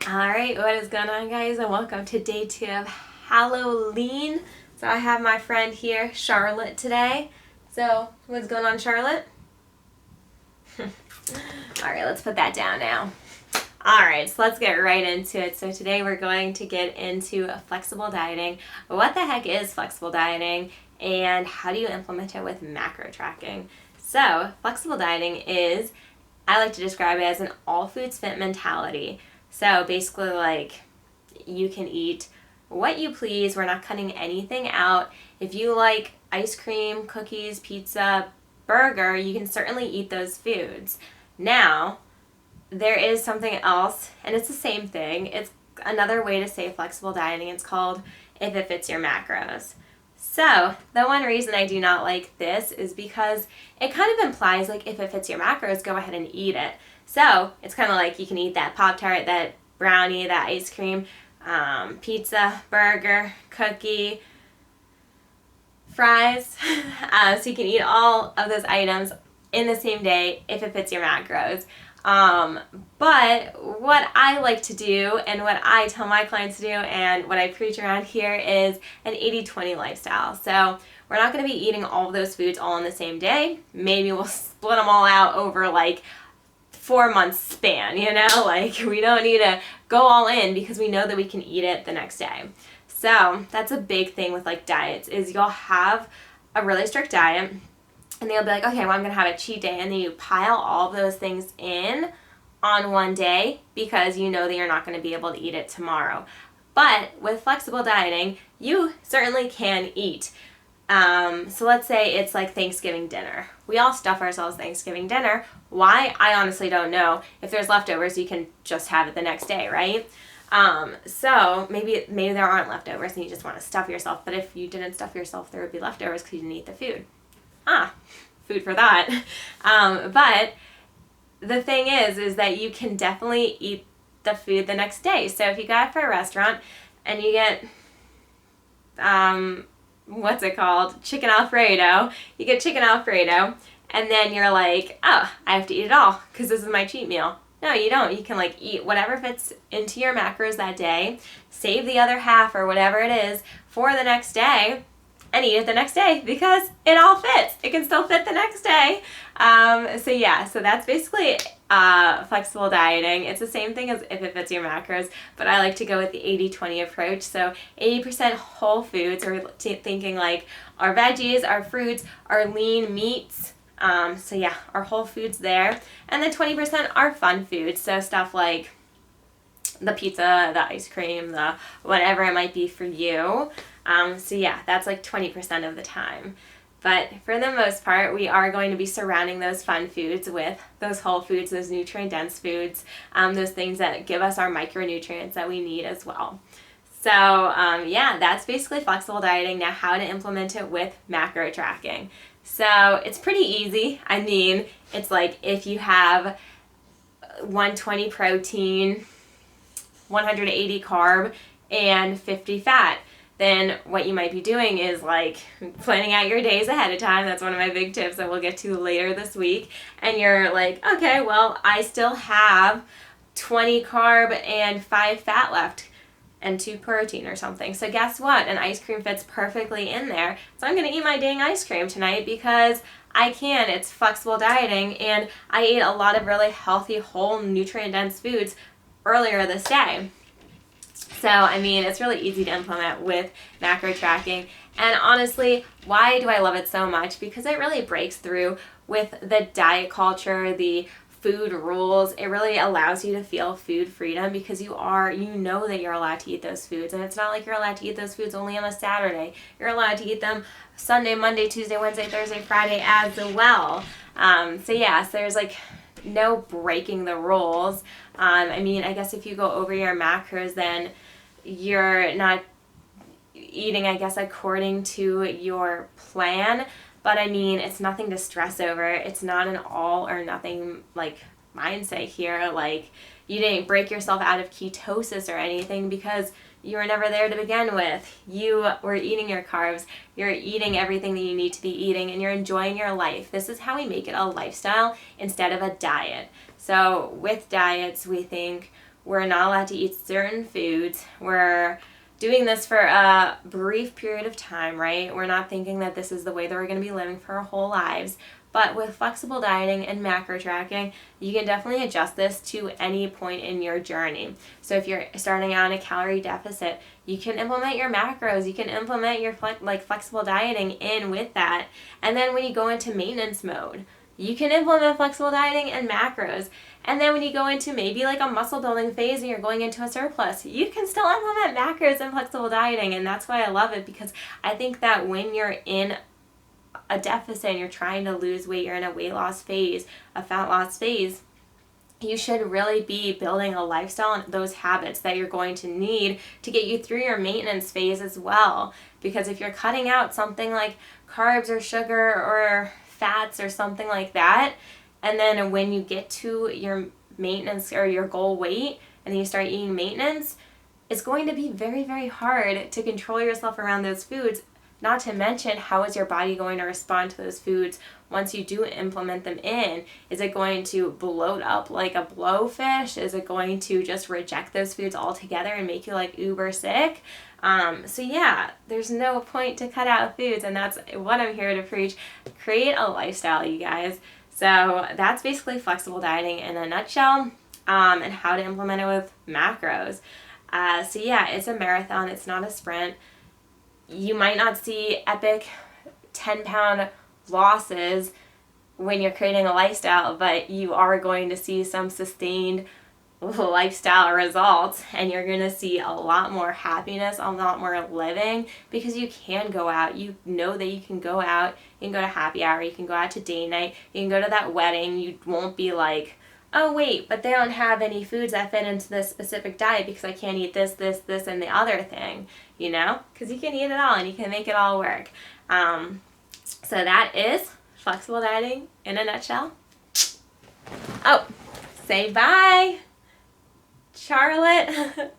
Alright, what is going on, guys, and welcome to day 2 of HallowLEAN. So I have my friend here, Charlotte, today. So, what's going on, Charlotte? Alright, let's put that down now. Alright, so let's get right into it. So today we're going to get into flexible dieting. What the heck is flexible dieting, and how do you implement it with macro tracking? So, flexible dieting is, I like to describe it as an all foods fit mentality. So basically, like, you can eat what you please. We're not cutting anything out. If you like ice cream, cookies, pizza, burger, you can certainly eat those foods. Now, there is something else, and it's the same thing. It's another way to say flexible dieting. It's called if it fits your macros. So, the one reason I do not like this is because it kind of implies, like, if it fits your macros, go ahead and eat it. So, it's kind of like you can eat that Pop-Tart, that brownie, that ice cream, pizza, burger, cookie, fries. So you can eat all of those items in the same day if it fits your macros. But what I like to do, and what I tell my clients to do, and what I preach around here is an 80-20 lifestyle. So we're not going to be eating all of those foods all in the same day. Maybe we'll split them all out over like 4-month span, you know, like we don't need to go all in because we know that we can eat it the next day. So that's a big thing with like diets, is you'll have a really strict diet and they'll be like, okay, well, I'm going to have a cheat day, and then you pile all of those things in on one day because you know that you're not going to be able to eat it tomorrow. But with flexible dieting, you certainly can eat. So let's say it's like Thanksgiving dinner. We all stuff ourselves Thanksgiving dinner. Why? I honestly don't know. If there's leftovers, you can just have it the next day, right? So maybe there aren't leftovers and you just want to stuff yourself. But if you didn't stuff yourself, there would be leftovers because you didn't eat the food. Food for thought. But the thing is that you can definitely eat the food the next day. So if you go out for a restaurant and you get, what's it called? Chicken Alfredo. You get chicken Alfredo, and then you're like, oh, I have to eat it all because this is my cheat meal. No, you don't. You can like eat whatever fits into your macros that day, save the other half or whatever it is for the next day, and eat it the next day because it all fits. It can still fit the next day. So that's basically flexible dieting. It's the same thing as if it fits your macros, but I like to go with the 80-20 approach. So 80% whole foods, or thinking like our veggies, our fruits, our lean meats. Our whole foods there. And then 20% are fun foods. So stuff like the pizza, the ice cream, the whatever it might be for you. That's like 20% of the time. But for the most part, we are going to be surrounding those fun foods with those whole foods, those nutrient-dense foods, those things that give us our micronutrients that we need as well. So, that's basically flexible dieting. Now, how to implement it with macro tracking. So, it's pretty easy. I mean, it's like if you have 120 protein, 180 carb, and 50 fat, then what you might be doing is like planning out your days ahead of time. That's one of my big tips that we'll get to later this week. And you're like, okay, well, I still have 20 carb and 5 fat left and 2 protein or something. So guess what? An ice cream fits perfectly in there. So I'm going to eat my dang ice cream tonight because I can. It's flexible dieting, and I ate a lot of really healthy, whole, nutrient-dense foods earlier this day. So, I mean, it's really easy to implement with macro tracking. And honestly, why do I love it so much? Because it really breaks through with the diet culture, the food rules. It really allows you to feel food freedom because you know that you're allowed to eat those foods. And it's not like you're allowed to eat those foods only on a Saturday. You're allowed to eat them Sunday, Monday, Tuesday, Wednesday, Thursday, Friday as well. So there's like no breaking the rules. I mean, I guess if you go over your macros, then you're not eating, I guess, according to your plan. But I mean, it's nothing to stress over. It's not an all or nothing like mindset here. Like, you didn't break yourself out of ketosis or anything because you were never there to begin with. You were eating your carbs. You're eating everything that you need to be eating, and you're enjoying your life. This is how we make it a lifestyle instead of a diet. So with diets, we think, We're not allowed to eat certain foods. We're doing this for a brief period of time, right? We're not thinking that this is the way that we're going to be living for our whole lives. But with flexible dieting and macro tracking, you can definitely adjust this to any point in your journey. So if you're starting out in a calorie deficit, you can implement your macros. You can implement your flexible dieting in with that. And then when you go into maintenance mode, you can implement flexible dieting and macros. And then when you go into maybe like a muscle building phase and you're going into a surplus, you can still implement macros and flexible dieting. And that's why I love it, because I think that when you're in a deficit and you're trying to lose weight, you're in a weight loss phase, a fat loss phase, you should really be building a lifestyle and those habits that you're going to need to get you through your maintenance phase as well. Because if you're cutting out something like carbs or sugar or fats or something like that, and then when you get to your maintenance or your goal weight and then you start eating maintenance, it's going to be very, very hard to control yourself around those foods. Not to mention, how is your body going to respond to those foods once you do implement them in? Is it going to bloat up like a blowfish? Is it going to just reject those foods altogether and make you like uber sick? So yeah, there's no point to cut out foods, and that's what I'm here to preach. Create a lifestyle, you guys. So that's basically flexible dieting in a nutshell, and how to implement it with macros. So yeah, it's a marathon. It's not a sprint. You might not see epic 10-pound losses when you're creating a lifestyle, but you are going to see some sustained lifestyle results, and you're going to see a lot more happiness, a lot more living, because you can go out. You know that you can go out, you can go to happy hour, you can go out to date night, you can go to that wedding. You won't be like, oh wait, but they don't have any foods that fit into this specific diet because I can't eat this, this, this, and the other thing, you know? Because you can eat it all and you can make it all work. So that is flexible dieting in a nutshell. Oh, say bye, Charlotte.